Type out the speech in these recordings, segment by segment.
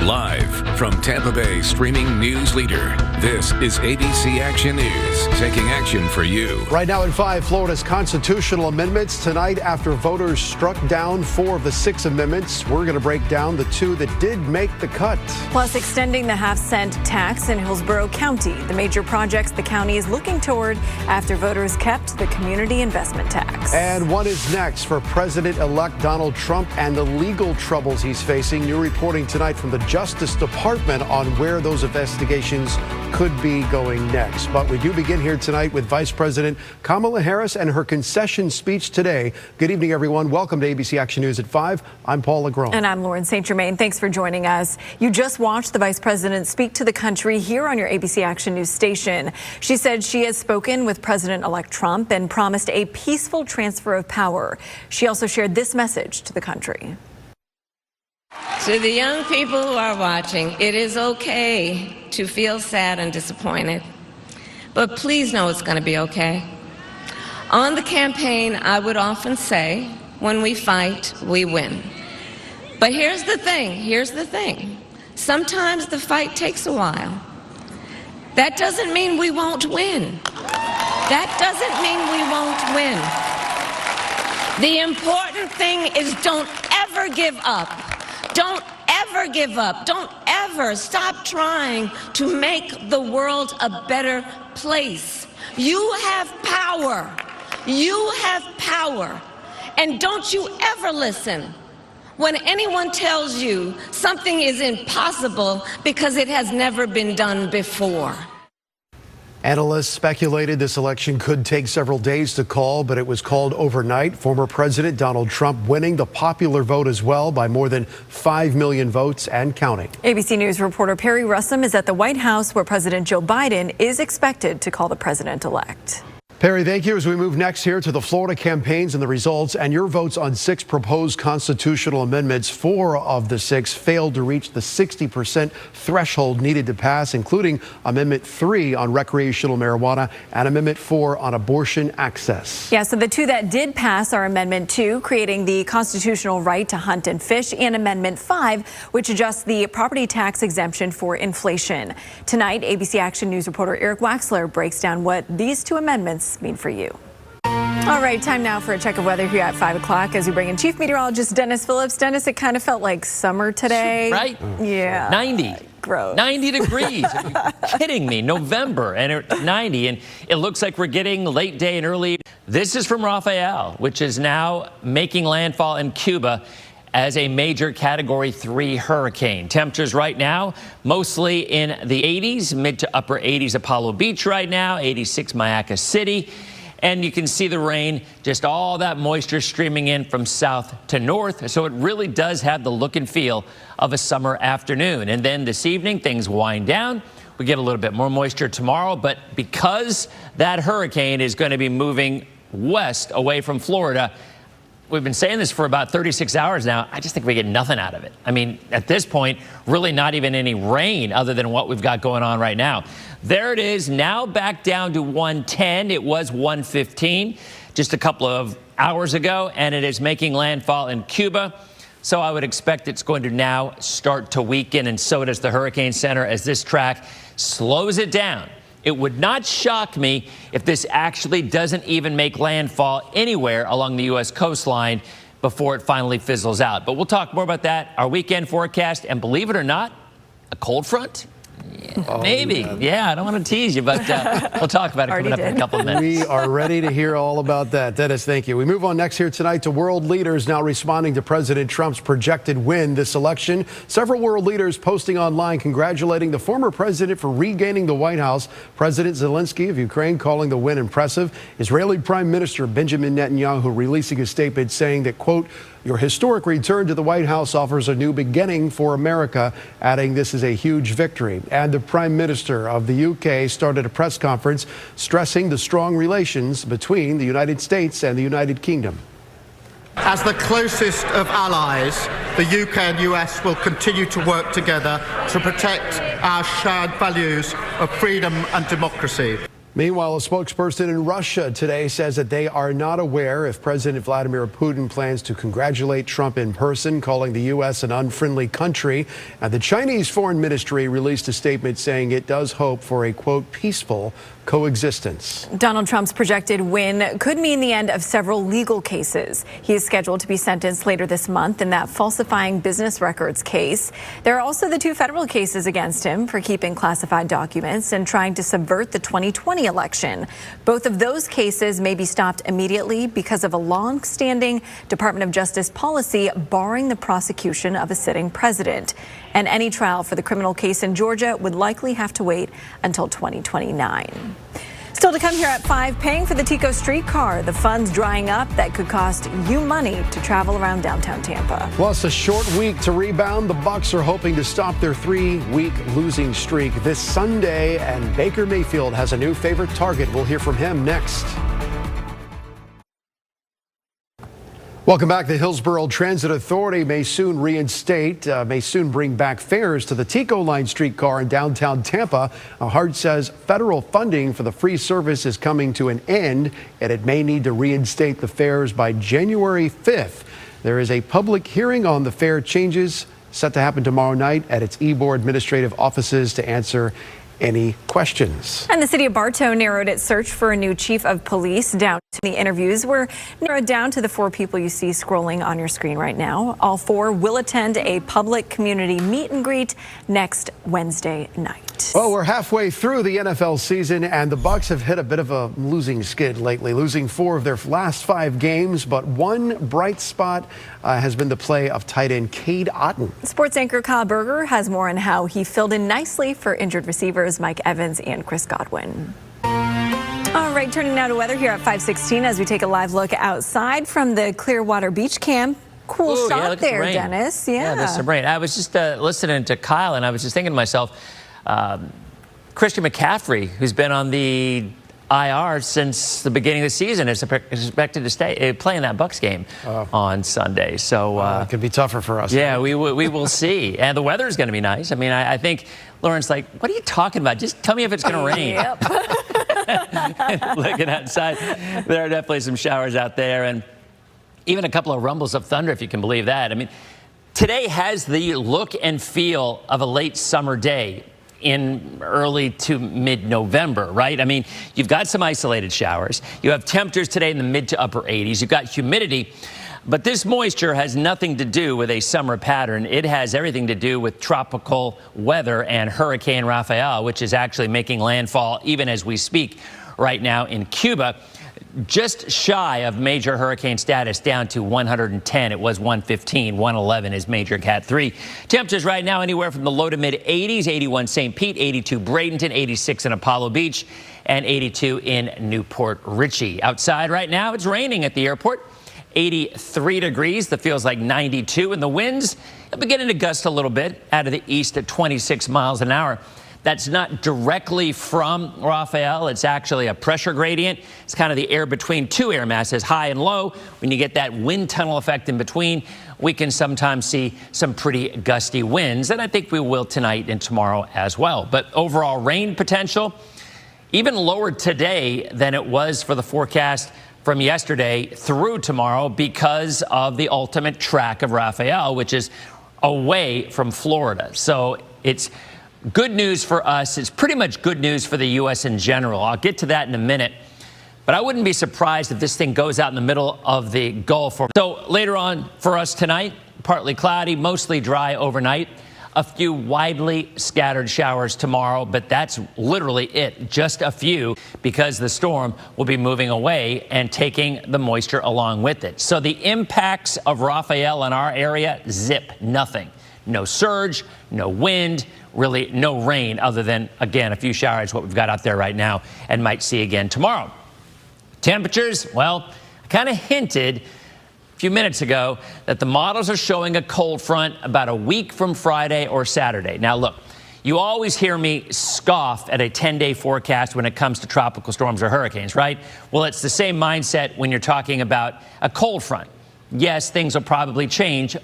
Live from Tampa Bay streaming news leader, this is ABC Action News, taking action for you. Right now at 5, Florida's constitutional amendments. Tonight, after voters struck down 4 of the 6 amendments, we're going to break down the 2 that did make the cut. Plus, extending the half-cent tax in Hillsborough County, the major projects the county is looking toward after voters kept the community investment tax. And what is next for President-elect Donald Trump and the legal troubles he's facing? New reporting tonight from the Justice Department on where those investigations could be going next. But we do begin here tonight with Vice President Kamala Harris and her concession speech today. Good evening, everyone. Welcome to ABC Action News at 5. I'm Paul LeGrone. And I'm Lauren St. Germain. Thanks for joining us. You just watched the Vice President speak to the country here on your ABC Action News station. She said she has spoken with President-elect Trump and promised a peaceful transfer of power. She also shared this message to the country. To the young people who are watching, it is okay to feel sad and disappointed, but please know it's going to be okay. On the campaign, I would often say, when we fight, we win. But here's the thing. Sometimes the fight takes a while. That doesn't mean we won't win. That doesn't mean we won't win. The important thing is don't ever give up. Don't ever give up. Don't ever stop trying to make the world a better place. You have power. You have power. And don't you ever listen when anyone tells you something is impossible because it has never been done before. Analysts speculated this election could take several days to call, but it was called overnight. Former President Donald Trump winning the popular vote as well by more than 5 million votes and counting. ABC News reporter Perry Russum is at the White House where President Joe Biden is expected to call the president-elect. Perry, thank you. As we move next here to the Florida campaigns and the results and your votes on 6 proposed constitutional amendments, 4 of the 6 failed to reach the 60% threshold needed to pass, including Amendment 3 on recreational marijuana and Amendment 4 on abortion access. Yeah, so the 2 that did pass are Amendment 2, creating the constitutional right to hunt and fish, and Amendment 5, which adjusts the property tax exemption for inflation. Tonight, ABC Action News reporter Eric Waxler breaks down what these 2 amendments mean for you. All right, time now for a check of weather here at 5 o'clock as we bring in Chief Meteorologist Dennis Phillips. Dennis, it kind of felt like summer today. Right? Yeah. 90. Gross. 90 degrees. Are you kidding me? November and 90, and it looks like we're getting late day and early. This is from Rafael, which is now making landfall in Cuba as a major Category 3 hurricane. Temperatures right now, mostly in the 80s, mid to upper 80s Apollo Beach right now, 86 Mayaca City. And you can see the rain, just all that moisture streaming in from south to north. So it really does have the look and feel of a summer afternoon. And then this evening, things wind down. We get a little bit more moisture tomorrow. But because that hurricane is going to be moving west away from Florida, we've been saying this for about 36 hours now. I just think we get nothing out of it. I mean, at this point, really not even any rain other than what we've got going on right now. There it is, now back down to 110. It was 115 just a couple of hours ago, and it is making landfall in Cuba. So I would expect it's going to now start to weaken, and so does the Hurricane Center as this track slows it down. It would not shock me if this actually doesn't even make landfall anywhere along the U.S. coastline before it finally fizzles out. But we'll talk more about that, our weekend forecast, and believe it or not, a cold front? Yeah, maybe. Yeah, I don't want to tease you, but we'll talk about it coming up in a couple of minutes. We are ready to hear all about that. Dennis, thank you. We move on next here tonight to world leaders now responding to President Trump's projected win this election. Several world leaders posting online congratulating the former president for regaining the White House. President Zelensky of Ukraine calling the win impressive. Israeli Prime Minister Benjamin Netanyahu releasing a statement saying that, quote, "Your historic return to the White House offers a new beginning for America," adding this is a huge victory. And the Prime Minister of the UK started a press conference stressing the strong relations between the United States and the United Kingdom. As the closest of allies, the UK and US will continue to work together to protect our shared values of freedom and democracy. Meanwhile, a spokesperson in Russia today says that they are not aware if President Vladimir Putin plans to congratulate Trump in person, calling the U.S. an unfriendly country. And the Chinese Foreign Ministry released a statement saying it does hope for a, quote, peaceful coexistence. Donald Trump's projected win could mean the end of several legal cases. He is scheduled to be sentenced later this month in that falsifying business records case. There are also the 2 federal cases against him for keeping classified documents and trying to subvert the 2020 election. Both of those cases may be stopped immediately because of a long-standing Department of Justice policy barring the prosecution of a sitting president. And any trial for the criminal case in Georgia would likely have to wait until 2029. Still to come here at 5, paying for the Tico streetcar. The funds drying up that could cost you money to travel around downtown Tampa. Plus, a short week to rebound. The Bucs are hoping to stop their 3-week losing streak this Sunday, and Baker Mayfield has a new favorite target. We'll hear from him next. Welcome back. The Hillsborough Transit Authority may soon bring back fares to the Tico Line streetcar in downtown Tampa. Hart says federal funding for the free service is coming to an end, and it may need to reinstate the fares by January 5th. There is a public hearing on the fare changes set to happen tomorrow night at its EBOR administrative offices to answer any questions. And the city of Bartow narrowed its search for a new chief of police down to the interviews were narrowed down to the 4 people you see scrolling on your screen right now. All 4 will attend a public community meet and greet next Wednesday night. Well, we're halfway through the NFL season, and the Bucs have hit a bit of a losing skid lately, losing 4 of their last 5 games. But one bright spot has been the play of tight end Cade Otton. Sports anchor Kyle Berger has more on how he filled in nicely for injured receivers Mike Evans and Chris Godwin. All right, turning now to weather here at 5:16 as we take a live look outside from the Clearwater Beach Camp. Cool shot there, Dennis. Yeah, there's some rain. I was just listening to Kyle, and I was just thinking to myself, Christian McCaffrey, who's been on the IR since the beginning of the season, is expected to play in that Bucs game on Sunday. So it could be tougher for us. Yeah, we will see. And the weather is going to be nice. I mean, I think Lauren's like, what are you talking about? Just tell me if it's going to rain. Yep. Looking outside, there are definitely some showers out there, and even a couple of rumbles of thunder, if you can believe that. I mean, today has the look and feel of a late summer day in early to mid-November, right? I mean, you've got some isolated showers. You have temperatures today in the mid to upper 80s. You've got humidity. But this moisture has nothing to do with a summer pattern. It has everything to do with tropical weather and Hurricane Rafael, which is actually making landfall even as we speak right now in Cuba. Just shy of major hurricane status, down to 110. It was 115. 111 is major Cat 3. Temperatures right now anywhere from the low to mid 80s. 81 St. Pete, 82 Bradenton, 86 in Apollo Beach, and 82 in Newport Richey. Outside right now, it's raining at the airport. 83 degrees. That feels like 92. And the winds are beginning to gust a little bit out of the east at 26 miles an hour. That's not directly from Rafael. It's actually a pressure gradient. It's kind of the air between 2 air masses, high and low. When you get that wind tunnel effect in between, we can sometimes see some pretty gusty winds. And I think we will tonight and tomorrow as well. But overall rain potential, even lower today than it was for the forecast from yesterday through tomorrow because of the ultimate track of Rafael, which is away from Florida. So it's good news for us. It's pretty much good news for the U.S. in general. I'll get to that in a minute. But I wouldn't be surprised if this thing goes out in the middle of the Gulf. So later on for us tonight, partly cloudy, mostly dry overnight. A few widely scattered showers tomorrow, but that's literally it. Just a few, because the storm will be moving away and taking the moisture along with it. So the impacts of Rafael in our area, zip, nothing. No surge, no wind, really no rain other than, again, a few showers, what we've got out there right now, and might see again tomorrow. Temperatures, well, I kind of hinted a few minutes ago that the models are showing a cold front about a week from Friday or Saturday. Now, look, you always hear me scoff at a 10-day forecast when it comes to tropical storms or hurricanes, right? Well, it's the same mindset when you're talking about a cold front. Yes, things will probably change,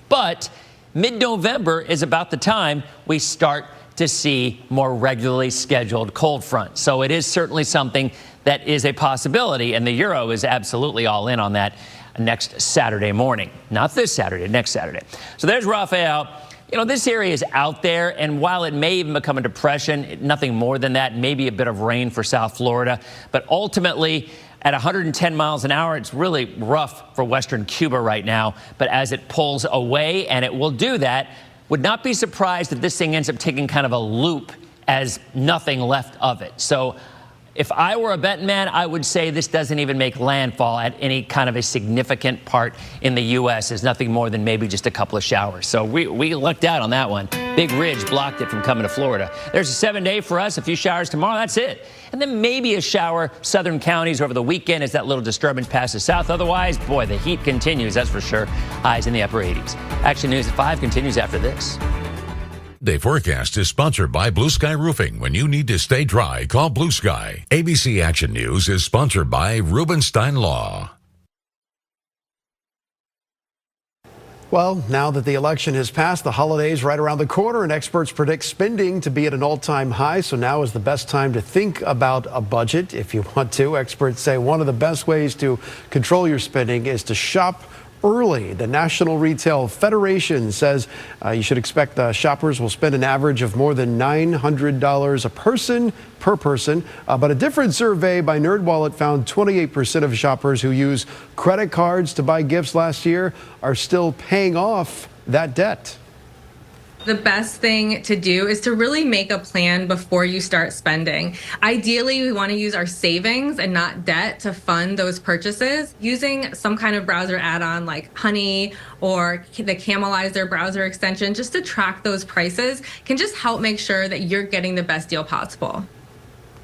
but mid-November is about the time we start to see more regularly scheduled cold fronts. So it is certainly something that is a possibility, and the Euro is absolutely all in on that next Saturday morning. Not this Saturday, next Saturday. So there's Rafael. You know, this area is out there, and while it may even become a depression, nothing more than that, maybe a bit of rain for South Florida. But ultimately, at 110 miles an hour, it's really rough for western Cuba right now. But as it pulls away, and it will do that, would not be surprised if this thing ends up taking kind of a loop as nothing left of it. So if I were a betting man, I would say this doesn't even make landfall at any kind of a significant part in the U.S. There's nothing more than maybe just a couple of showers. So we lucked out on that one. Big ridge blocked it from coming to Florida. There's a 7-day for us, a few showers tomorrow, that's it. And then maybe a shower southern counties over the weekend as that little disturbance passes south. Otherwise, boy, the heat continues, that's for sure. Highs in the upper 80s. Action News at 5 continues after this. The forecast is sponsored by Blue Sky Roofing. When you need to stay dry, call Blue Sky. ABC Action News is sponsored by Rubenstein Law. Well, now that the election has passed, the holidays right around the corner, and experts predict spending to be at an all-time high. So now is the best time to think about a budget if you want to. Experts say one of the best ways to control your spending is to shop early. The National Retail Federation says you should expect shoppers will spend an average of more than $900 per person. But a different survey by NerdWallet found 28% of shoppers who use credit cards to buy gifts last year are still paying off that debt. The best thing to do is to really make a plan before you start spending. Ideally, we want to use our savings and not debt to fund those purchases. Using some kind of browser add-on like Honey or the Camelizer browser extension just to track those prices can just help make sure that you're getting the best deal possible.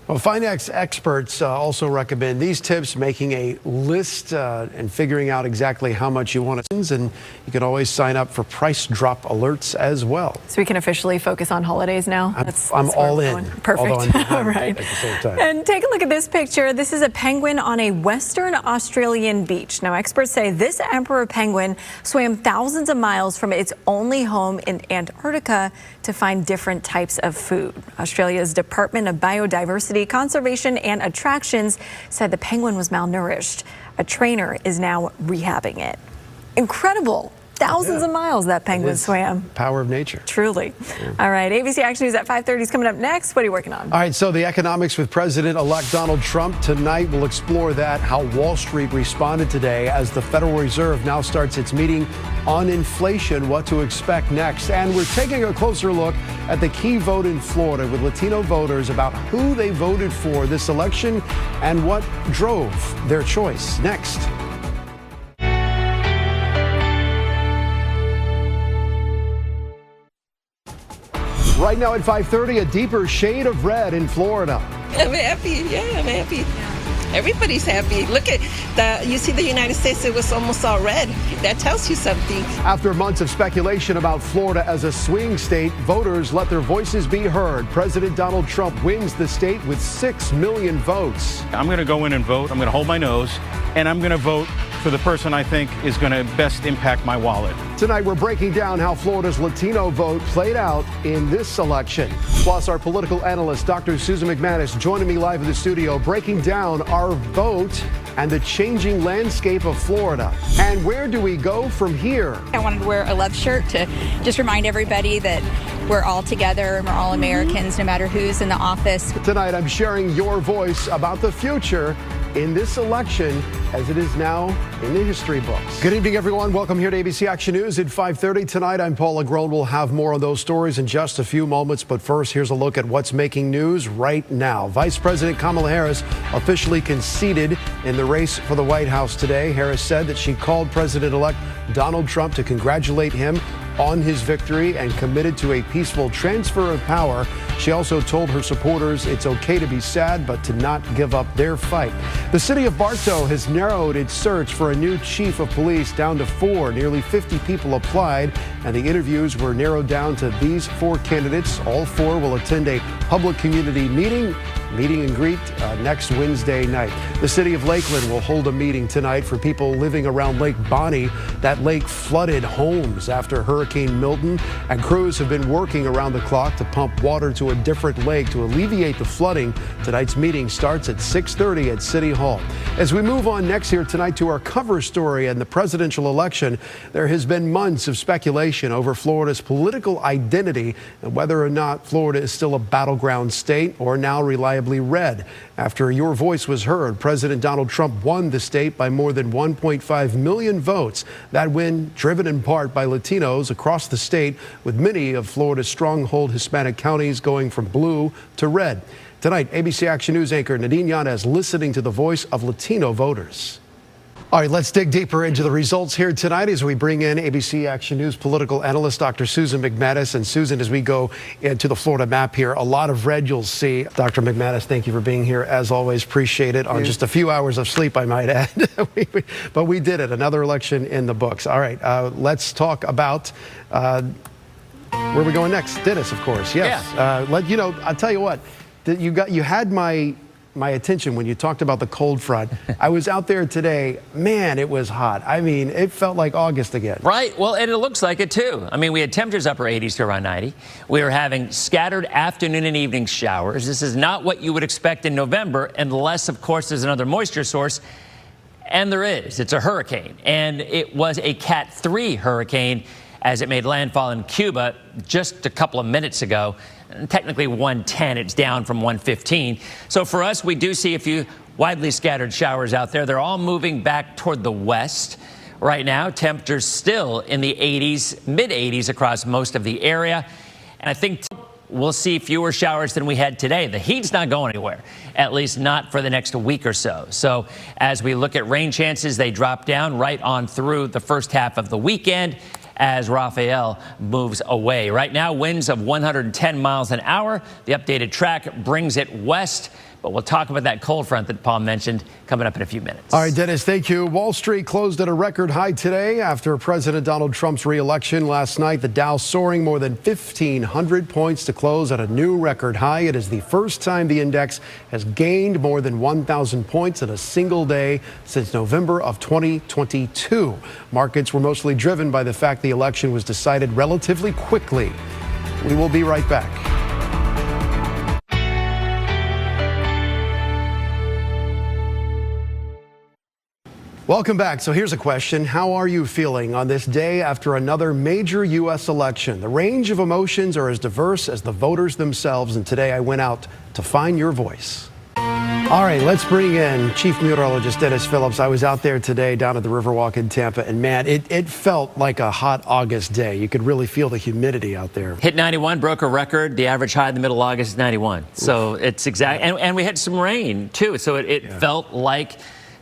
Well, finance experts also recommend these tips, making a list and figuring out exactly how much you want to spend. And you can always sign up for price drop alerts as well. So we can officially focus on holidays now? I'm all in. Perfect. All right. At the same time. And take a look at this picture. This is a penguin on a Western Australian beach. Now, experts say this emperor penguin swam thousands of miles from its only home in Antarctica to find different types of food. Australia's Department of Biodiversity, Conservation and Attractions said the penguin was malnourished. A trainer is now rehabbing it. Incredible. Thousands of miles that penguin swam. Power of nature. Truly. Yeah. All right, ABC Action News at 5:30 is coming up next. What are you working on? All right, so the economics with President-elect Donald Trump. Tonight we'll explore that, how Wall Street responded today as the Federal Reserve now starts its meeting on inflation, what to expect next. And we're taking a closer look at the key vote in Florida with Latino voters about who they voted for this election and what drove their choice. Next. Right now at 5:30, a deeper shade of red in Florida. I'm happy. Yeah, I'm happy. Everybody's happy. Look at you see the United States, it was almost all red. That tells you something. After months of speculation about Florida as a swing state, voters let their voices be heard. President Donald Trump wins the state with 6 million votes. I'm going to go in and vote. I'm going to hold my nose, and I'm going to vote for the person I think is going to best impact my wallet. Tonight, we're breaking down how Florida's Latino vote played out in this election. Plus, our political analyst, Dr. Susan McManus, joining me live in the studio, breaking down our vote and the changing landscape of Florida. And where do we go from here? I wanted to wear a love shirt to just remind everybody that we're all together and we're all Americans, no matter who's in the office. Tonight, I'm sharing your voice about the future in this election as it is now in the history books. Good evening, everyone. Welcome here to ABC Action News at 5:30 tonight. I'm Paul Agrone. We'll have more on those stories in just a few moments. But first, here's a look at what's making news right now. Vice President Kamala Harris officially conceded in the race for the White House today. Harris said that she called President-elect Donald Trump to congratulate him on his victory and committed to a peaceful transfer of power. She also told her supporters it's okay to be sad, but to not give up their fight. The city of Bartow has narrowed its search for a new chief of police down to 4. Nearly 50 people applied, and the interviews were narrowed down to these 4 candidates. All 4 will attend a public community meeting and greet next Wednesday night. The city of Lakeland will hold a meeting tonight for people living around Lake Bonny. That lake flooded homes after Hurricane Hurricane Milton, and crews have been working around the clock to pump water to a different lake to alleviate the flooding. Tonight's meeting starts at 6:30 at City Hall. As we move on next here tonight to our cover story and the presidential election, there has been months of speculation over Florida's political identity and whether or not Florida is still a battleground state or now reliably red. After your voice was heard, President Donald Trump won the state by more than 1.5 million votes. That win driven in part by Latinos across the state, with many of Florida's stronghold Hispanic counties going from blue to red. Tonight, ABC Action News anchor Nadine Yanez listening to the voice of Latino voters. All right, let's dig deeper into the results here tonight as we bring in ABC Action News political analyst Dr. Susan McManus. And Susan, as we go into the Florida map here, a lot of red you'll see. Dr. McManus, thank you for being here. As always, appreciate it. On just a few hours of sleep, I might add. But we did it. Another election in the books. All right, let's talk about where are we going next? Dennis, of course. Yes. Yeah. I'll tell you what, you had my attention when you talked about the cold front. I was out there today. Man, it was hot. I mean, it felt like August again. Right. Well, and it looks like it, too. I mean, we had temperatures upper 80s to around 90. We were having scattered afternoon and evening showers. This is not what you would expect in November, unless, of course, there's another moisture source. And there is. It's a hurricane. And it was a Cat 3 hurricane as it made landfall in Cuba just a couple of minutes ago. Technically 110, it's down from 115. So for us, we do see a few widely scattered showers out there. They're all moving back toward the west. Right now, temperatures still in the 80s, mid 80s across most of the area. And I think we'll see fewer showers than we had today. The heat's not going anywhere, at least not for the next week or so. So as we look at rain chances, they drop down right on through the first half of the weekend as Rafael moves away. Right now, winds of 110 miles an hour. The updated track brings it west. But we'll talk about that cold front that Paul mentioned coming up in a few minutes. All right, Dennis, thank you. Wall Street closed at a record high today after President Donald Trump's re-election last night. The Dow soaring more than 1,500 points to close at a new record high. It is the first time the index has gained more than 1,000 points in a single day since November of 2022. Markets were mostly driven by the fact the election was decided relatively quickly. We will be right back. Welcome back. So here's a question. How are you feeling on this day after another major U.S. election? The range of emotions are as diverse as the voters themselves. And today I went out to find your voice. All right, let's bring in Chief Meteorologist Dennis Phillips. I was out there today down at the Riverwalk in Tampa, and man, it felt like a hot August day. You could really feel the humidity out there. Hit 91, broke a record. The average high in the middle of August is 91. So it's exact, and we had some rain too. So it felt like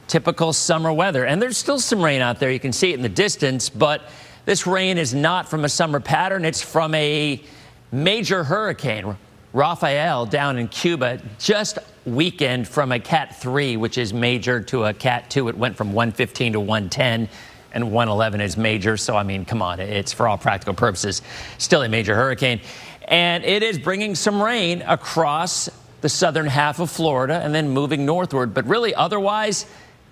typical summer weather. And there's still some rain out there. You can see it in the distance, but this rain is not from a summer pattern. It's from a major hurricane. Rafael down in Cuba just weakened from a Cat 3, which is major, to a Cat 2. It went from 115 to 110, and 111 is major. So, I mean, come on, it's for all practical purposes still a major hurricane. And it is bringing some rain across the southern half of Florida and then moving northward. But really, otherwise,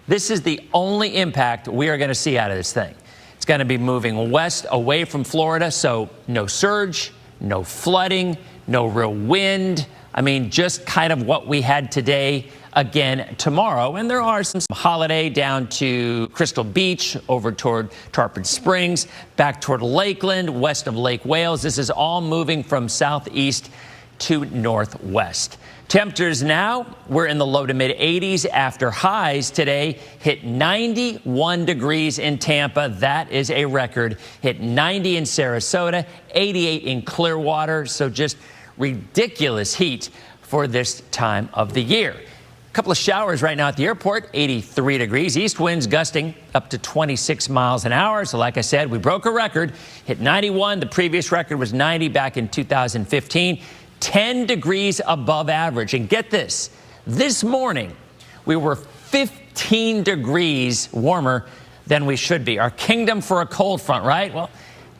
this is the only impact we are going to see out of this thing. It's going to be moving west away from Florida, so no surge, no flooding, no real wind. I mean, just kind of what we had today again tomorrow. And there are some holiday down to Crystal Beach, over toward Tarpon Springs, back toward Lakeland, west of Lake Wales. This is all moving from southeast to northwest. Temperatures now, we're in the low to mid 80s after highs today hit 91 degrees in Tampa. That is a record. Hit 90 in Sarasota, 88 in Clearwater. So just ridiculous heat for this time of the year. A couple of showers right now at the airport, 83 degrees. East winds gusting up to 26 miles an hour. So like I said, we broke a record, hit 91. The previous record was 90 back in 2015. 10 degrees above average. And get this, this morning we were 15 degrees warmer than we should be. Our kingdom for a cold front, right? Well,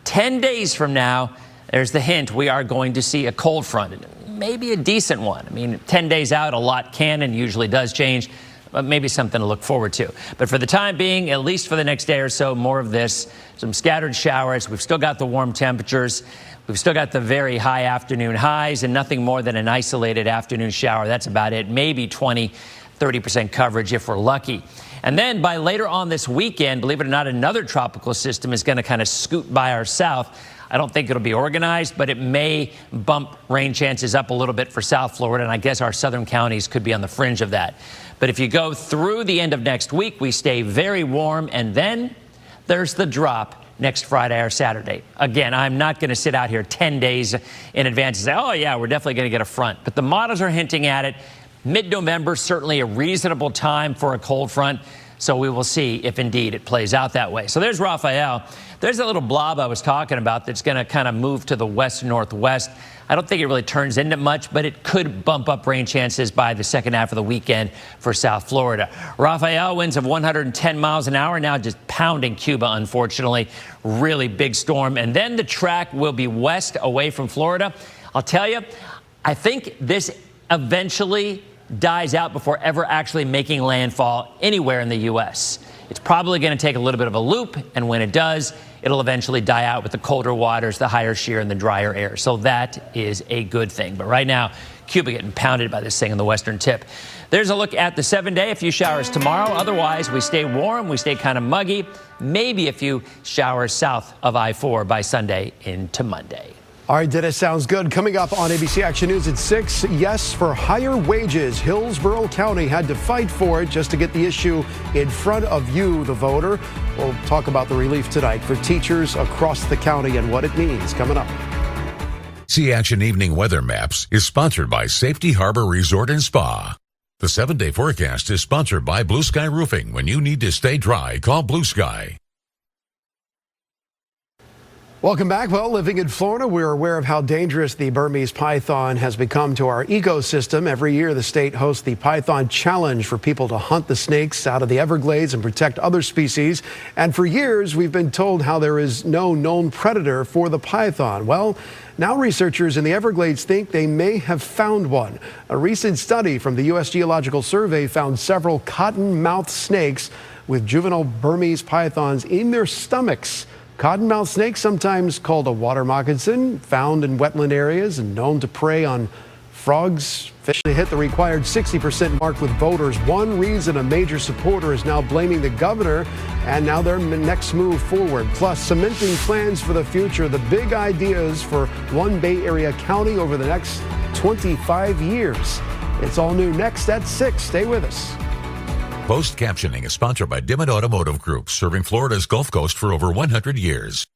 10 days from now, there's the hint, we are going to see a cold front. Maybe a decent one. I mean, 10 days out, a lot can and usually does change. but maybe something to look forward to. But for the time being, at least for the next day or so, more of this, some scattered showers. We've still got the warm temperatures. We've still got the very high afternoon highs and nothing more than an isolated afternoon shower. That's about it. Maybe 20-30% coverage if we're lucky. And then by later on this weekend, believe it or not, another tropical system is going to kind of scoot by our south. I don't think it'll be organized, but it may bump rain chances up a little bit for South Florida, and I guess our southern counties could be on the fringe of that. But if you go through the end of next week, we stay very warm, and then there's the drop next Friday or Saturday. Again, I'm not going to sit out here 10 days in advance and say, oh, yeah, we're definitely going to get a front. But the models are hinting at it. Mid-November, certainly a reasonable time for a cold front. So we will see if indeed it plays out that way. So there's Rafael. There's a little blob I was talking about that's going to kind of move to the west-northwest. I don't think it really turns into much, but it could bump up rain chances by the second half of the weekend for South Florida. Rafael, winds of 110 miles an hour, now just pounding Cuba, unfortunately. Really big storm. And then the track will be west away from Florida. I'll tell you, I think this eventually dies out before ever actually making landfall anywhere in the U.S. It's probably going to take a little bit of a loop, and when it does, it'll eventually die out with the colder waters, the higher shear, and the drier air. So that is a good thing. But right now, Cuba getting pounded by this thing in the western tip. There's a look at the 7-day. A few showers tomorrow. Otherwise, we stay warm. We stay kind of muggy. Maybe a few showers south of I-4 by Sunday into Monday. All right, Dennis, sounds good. Coming up on ABC Action News at 6, yes, for higher wages. Hillsborough County had to fight for it just to get the issue in front of you, the voter. We'll talk about the relief tonight for teachers across the county and what it means coming up. ABC Action Evening Weather Maps is sponsored by Safety Harbor Resort and Spa. The 7-day forecast is sponsored by Blue Sky Roofing. When you need to stay dry, call Blue Sky. Welcome back. Well, living in Florida, we're aware of how dangerous the Burmese python has become to our ecosystem. Every year, the state hosts the Python Challenge for people to hunt the snakes out of the Everglades and protect other species. And for years, we've been told how there is no known predator for the python. Well, now researchers in the Everglades think they may have found one. A recent study from the U.S. Geological Survey found several cottonmouth snakes with juvenile Burmese pythons in their stomachs. Cottonmouth snake, sometimes called a water moccasin, found in wetland areas and known to prey on frogs, fish. They hit the required 60% mark with voters. One reason a major supporter is now blaming the governor, and now their next move forward. Plus, cementing plans for the future, the big ideas for one Bay Area county over the next 25 years. It's all new next at 6. Stay with us. Post captioning is sponsored by Dimmitt Automotive Group, serving Florida's Gulf Coast for over 100 years.